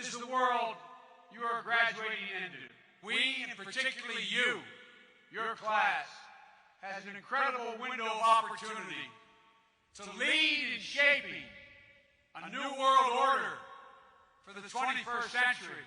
is the world you are graduating into. We, and particularly you, your class, has an incredible window of opportunity to lead in shaping a new world order for the 21st century.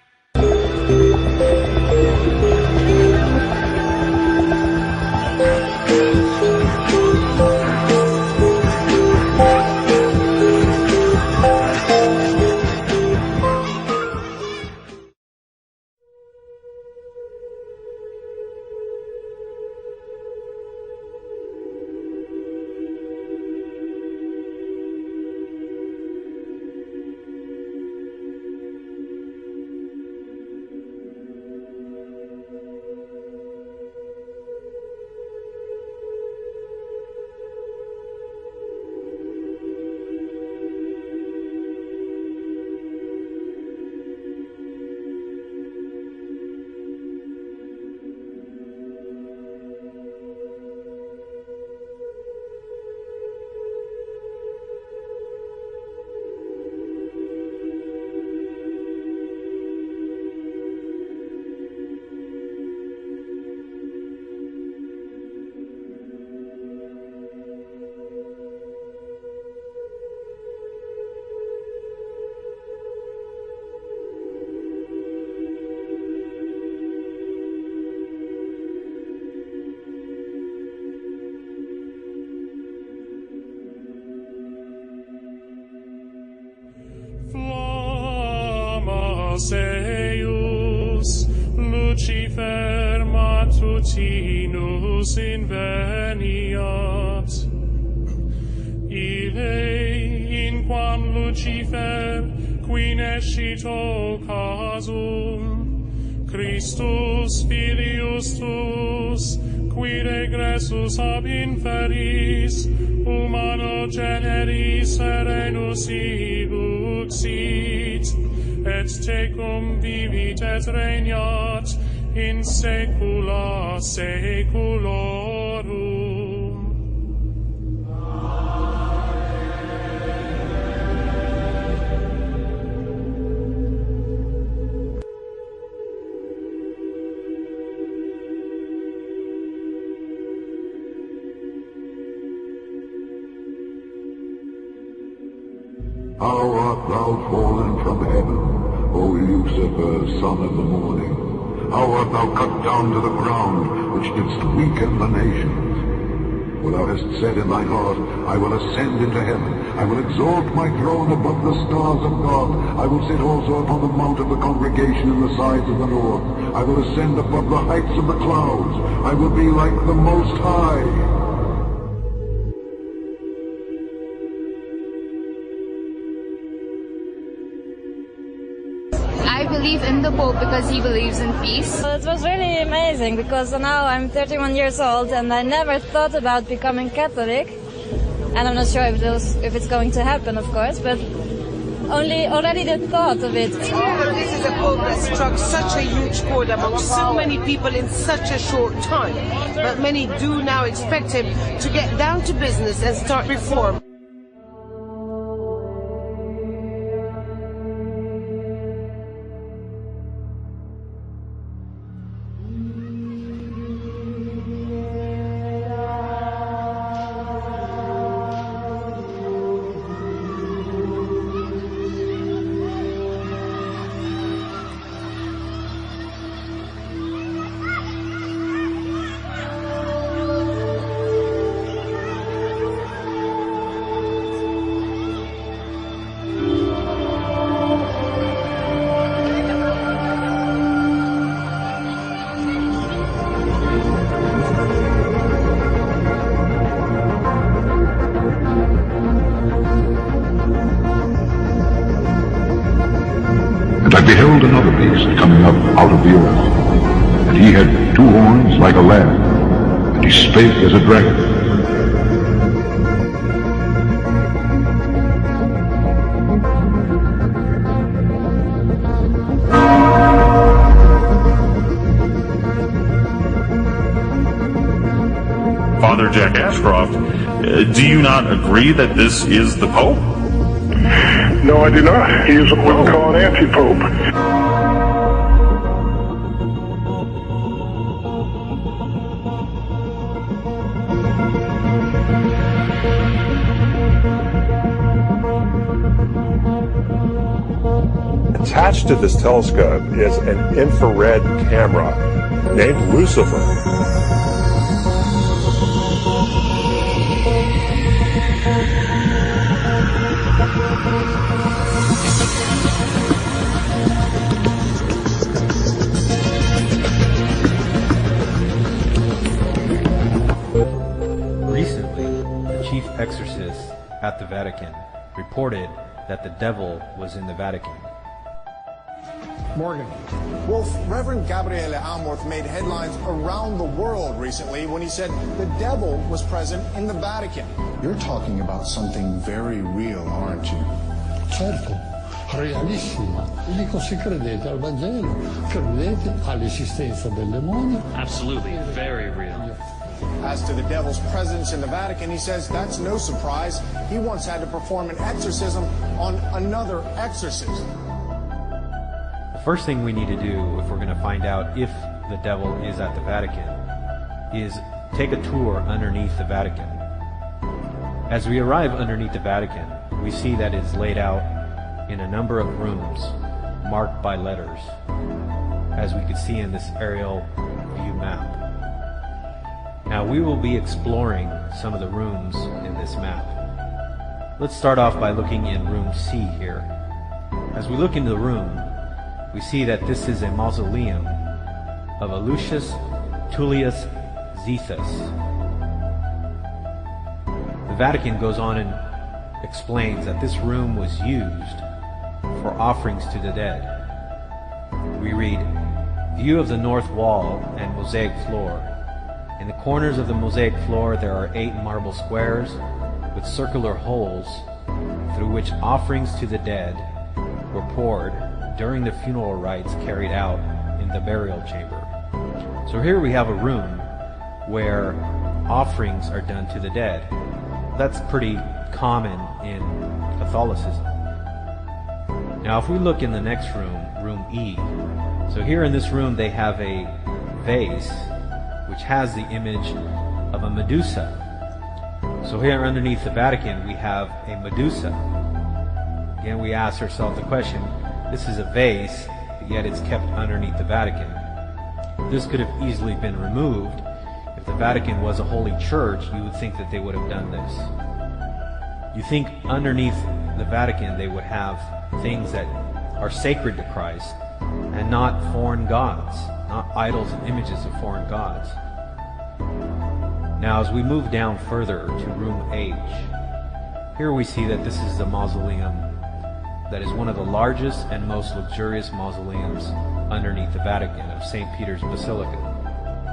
Seus Lucifer matutinus inveniat, Ille in quam Lucifer qui nescito casum, Christus filius tuus, qui regressus ab inferis, humano generis serenus iluxit, et tecum vivit et regnat in saecula saeculorum. How art thou fallen from heaven, O Lucifer, son of the morning? How art thou cut down to the ground, which didst weaken the nations? For thou hast said in thine heart, I will ascend into heaven, I will exalt my throne above the stars of God, I will sit also upon the mount of the congregation in the sides of the north, I will ascend above the heights of the clouds, I will be like the Most High. I believe in the Pope because he believes in peace. It was really amazing because now I'm 31 years old and I never thought about becoming Catholic. And I'm not sure if it's going to happen, of course, but already the thought of it. This is a Pope that struck such a huge chord among so many people in such a short time. But many do now expect him to get down to business and start reform. And I beheld another beast coming up out of the earth, and he had two horns like a lamb, and he spake as a dragon. Father Jack Ashcroft, do you not agree that this is the Pope? No, I do not. He is what we call an anti-pope. Attached to this telescope is an infrared camera named Lucifer. Recently, the chief exorcist at the Vatican reported that the devil was in the Vatican. Morgan. Well, Reverend Gabriele Amorth made headlines around the world recently when he said the devil was present in the Vatican. You're talking about something very real, aren't you? Certo, realissima. Dico, se credete al Vangelo, credete all'esistenza del demonio. Absolutely, very real. As to the devil's presence in the Vatican, he says that's no surprise. He once had to perform an exorcism on another exorcist. The first thing we need to do if we're going to find out if the devil is at the Vatican is take a tour underneath the Vatican. As we arrive underneath the Vatican, we see that it's laid out in a number of rooms marked by letters, as we could see in this aerial view map. Now we will be exploring some of the rooms in this map. Let's start off by looking in room C here. As we look into the room, we see that this is a mausoleum of Lucius Tullius Zethus. The Vatican goes on and explains that this room was used for offerings to the dead. We read, "View of the north wall and mosaic floor. In the corners of the mosaic floor there are 8 marble squares with circular holes through which offerings to the dead were poured during the funeral rites carried out in the burial chamber." So here we have a room where offerings are done to the dead. That's pretty common in Catholicism. Now if we look in the next room, room E, so here in this room they have a vase which has the image of a Medusa. So here underneath the Vatican we have a Medusa. Again, we ask ourselves the question, this is a vase, but yet it's kept underneath the Vatican. This could have easily been removed. If the Vatican was a holy church, you would think that they would have done this. You think underneath the Vatican they would have things that are sacred to Christ and not foreign gods, not idols and images of foreign gods. Now as we move down further to room H, here we see that this is a mausoleum that is one of the largest and most luxurious mausoleums underneath the Vatican of St. Peter's Basilica.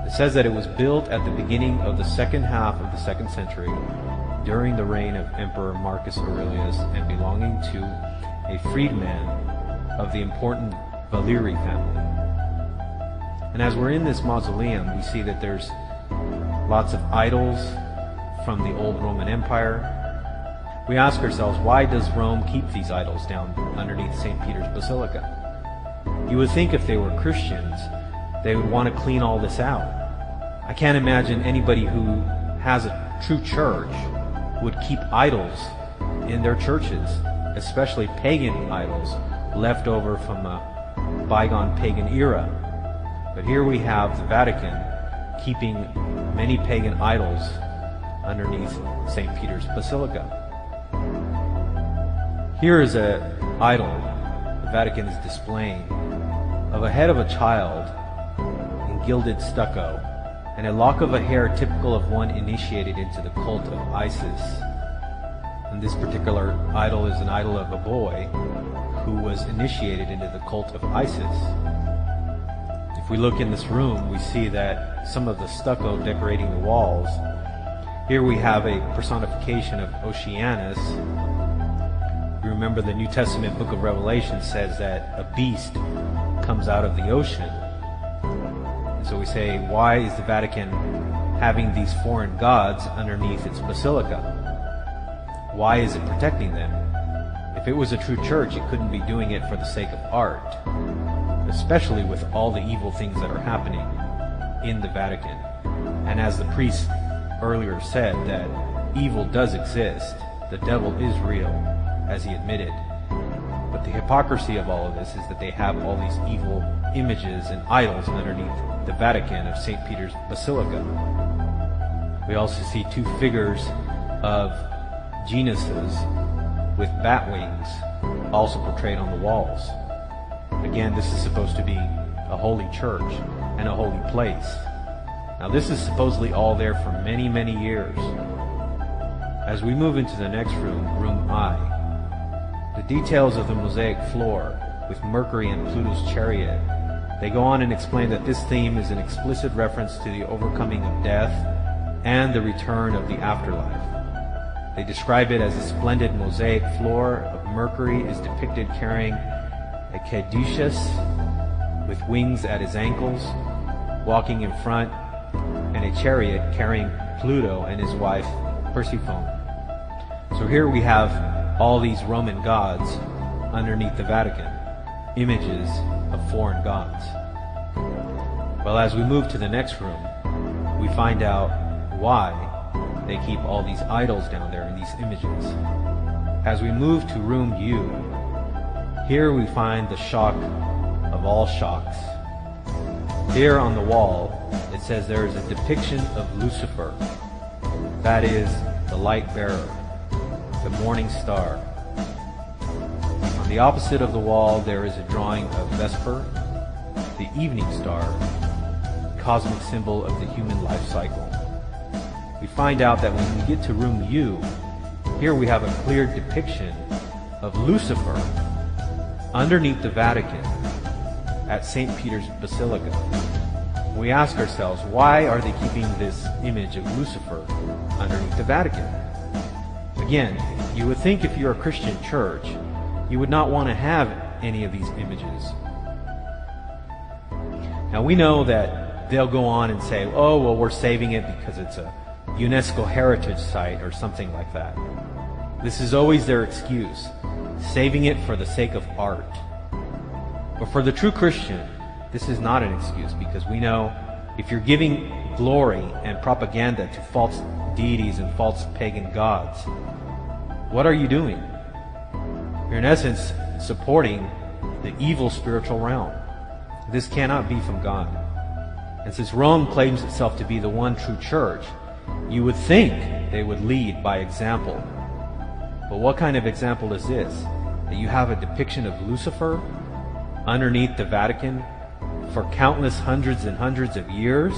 It says that it was built at the beginning of the second half of the 2nd century during the reign of Emperor Marcus Aurelius and belonging to a freedman of the important Valeri family. And as we're in this mausoleum, we see that there's lots of idols from the old Roman Empire. We ask ourselves, why does Rome keep these idols down underneath St. Peter's Basilica? You would think if they were Christians, they would want to clean all this out. I can't imagine anybody who has a true church would keep idols in their churches, especially pagan idols left over from a bygone pagan era. But here we have the Vatican keeping many pagan idols underneath St. Peter's Basilica. Here is an idol the Vatican is displaying of a head of a child in gilded stucco and a lock of a hair typical of one initiated into the cult of Isis. And this particular idol is an idol of a boy who was initiated into the cult of Isis. If we look in this room, we see that some of the stucco decorating the walls. Here we have a personification of Oceanus. You remember the New Testament book of Revelation says that a beast comes out of the ocean. And so we say, why is the Vatican having these foreign gods underneath its basilica? Why is it protecting them? If If it was a true church, it couldn't be doing it for the sake of art, especially with all the evil things that are happening in the Vatican. And as the priest earlier said, that evil does exist, the devil is real, as he admitted. But the hypocrisy of all of this is that they have all these evil images and idols underneath the Vatican of St. Peter's Basilica. We also see two figures of genuses with bat wings also portrayed on the walls. Again, this is supposed to be a holy church and a holy place. Now this is supposedly all there for many, many years. As we move into the next room, room I, the details of the mosaic floor with Mercury and Pluto's chariot, they go on and explain that this theme is an explicit reference to the overcoming of death and the return of the afterlife. They describe it as a splendid mosaic floor of Mercury is depicted carrying a caduceus with wings at his ankles, walking in front, and a chariot carrying Pluto and his wife Persephone. So here we have all these Roman gods underneath the Vatican, images of foreign gods. Well, as we move to the next room, we find out why they keep all these idols down there in these images. As we move to room U, here we find the shock of all shocks. Here on the wall, it says there is a depiction of Lucifer, that is, the light bearer, the morning star. On the opposite of the wall, there is a drawing of Vesper, the evening star, cosmic symbol of the human life cycle. We find out that when we get to room U, here we have a clear depiction of Lucifer underneath the Vatican at St. Peter's Basilica. We ask ourselves, why are they keeping this image of Lucifer underneath the Vatican? Again, you would think if you're a Christian church, you would not want to have any of these images. Now we know that they'll go on and say, oh, well, we're saving it because it's a UNESCO heritage site or something like that. This is always their excuse, saving it for the sake of art. But for the true Christian, this is not an excuse, because we know if you're giving glory and propaganda to false deities and false pagan gods, what are you doing? You're in essence supporting the evil spiritual realm. This cannot be from God. And since Rome claims itself to be the one true church, you would think they would lead by example. But what kind of example is this? That you have a depiction of Lucifer underneath the Vatican for countless hundreds and hundreds of years?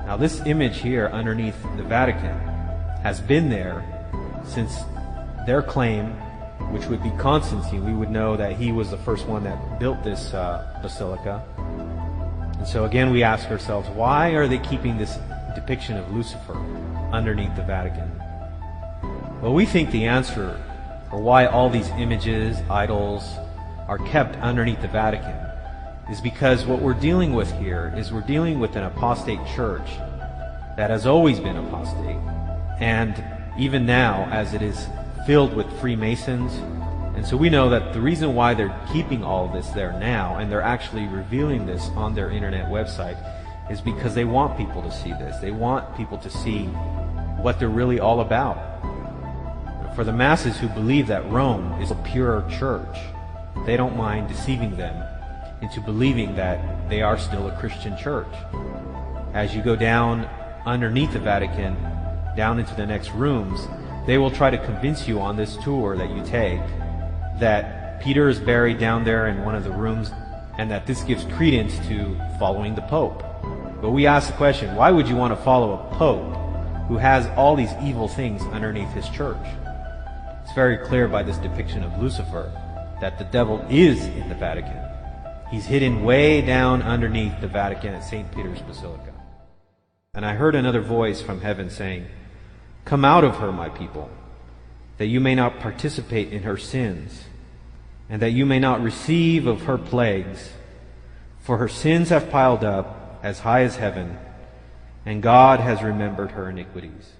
Now this image here underneath the Vatican has been there since their claim, which would be Constantine. We would know that he was the first one that built this basilica. And so again we ask ourselves, why are they keeping this depiction of Lucifer underneath the Vatican? Well, we think the answer for why all these images, idols, are kept underneath the Vatican is because what we're dealing with here is we're dealing with an apostate church that has always been apostate, and even now as it is filled with Freemasons. And so we know that the reason why they're keeping all of this there now, and they're actually revealing this on their internet website, is because they want people to see this. They want people to see what they're really all about. For the masses who believe that Rome is a pure church, they don't mind deceiving them into believing that they are still a Christian church. As you go down underneath the Vatican, down into the next rooms, they will try to convince you on this tour that you take that Peter is buried down there in one of the rooms, and that this gives credence to following the Pope. But we ask the question, why would you want to follow a Pope who has all these evil things underneath his church? It's very clear by this depiction of Lucifer that the devil is in the Vatican. He's hidden way down underneath the Vatican at St. Peter's Basilica. And I heard another voice from heaven saying, "Come out of her, my people, that you may not participate in her sins, and that you may not receive of her plagues. For her sins have piled up as high as heaven, and God has remembered her iniquities."